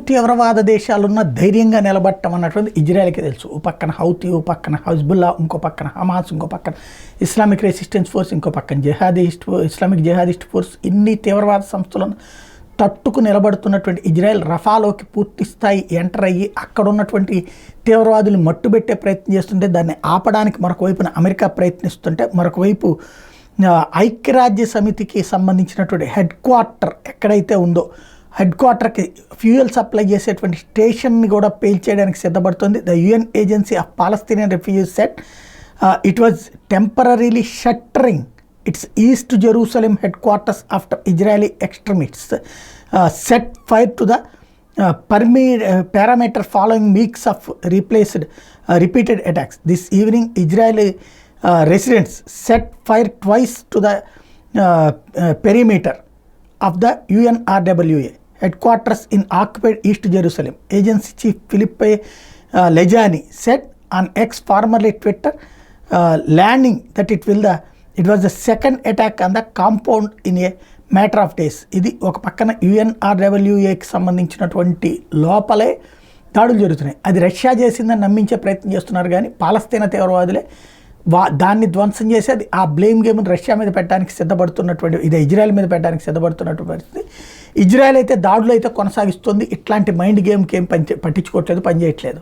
తీవ్రవాద దేశాలున్న ధైర్యంగా నిలబడటం అన్నటువంటి ఇజ్రాయెల్కి తెలుసు. ఓ పక్కన హౌతీ, ఓ పక్కన హజ్బుల్లా, ఇంకో పక్కన హమాస్, ఇంకో పక్కన ఇస్లామిక్ రెసిస్టెన్స్ ఫోర్స్, ఇంకో పక్కన ఇస్లామిక్ జిహాదిస్ట్ ఫోర్స్, ఇన్ని తీవ్రవాద సంస్థలను తట్టుకు నిలబడుతున్నటువంటి ఇజ్రాయెల్ రఫాలోకి పూర్తి స్థాయి ఎంటర్ అయ్యి అక్కడ ఉన్నటువంటి తీవ్రవాదులు మట్టుబెట్టే ప్రయత్నం చేస్తుంటే దాన్ని ఆపడానికి మరొక వైపున అమెరికా ప్రయత్నిస్తుంటే, మరొక వైపు ఐక్యరాజ్య సమితికి సంబంధించినటువంటి హెడ్ క్వార్టర్ ఎక్కడైతే ఉందో హెడ్ క్వార్టర్కి ఫ్యూయల్ సప్లై చేసేటువంటి స్టేషన్ని కూడా పేల్చేయడానికి సిద్ధపడుతుంది. The UN agency of Palestinian refugees set it was temporarily shuttering its East Jerusalem headquarters after Israeli extremists set fire to the parameter following weeks of repeated attacks. This evening, Israeli residents set fire twice to the perimeter of the UNRWA headquarters in occupied East Jerusalem. Agency chief Philippe Lejani said on X, formerly Twitter, landing that it was the second attack on the compound in a matter of days. ఇది ఒక పక్కన యుఎన్ఆర్డబ్ల్యూఏకి సంబంధించినటువంటి లోపలే దాడులు జరుగుతున్నాయి. అది Russia చేసిందని నమ్మించే ప్రయత్నం చేస్తున్నారు, కానీ పాలస్తీనా తీవ్రవాదులే దాన్ని ధ్వంసం చేసి అది ఆ బ్లేమ్ గేమ్ని రష్యా మీద పెట్టడానికి సిద్ధపడుతున్నటువంటి, ఇది ఇజ్రాయెల్ మీద పెట్టడానికి సిద్ధపడుతున్నటువంటి పరిస్థితి. ఇజ్రాయెల్ అయితే దాడులు అయితే కొనసాగిస్తుంది. ఇట్లాంటి మైండ్ గేమ్కి ఏం పట్టించుకోవట్లేదు, పనిచేయట్లేదు.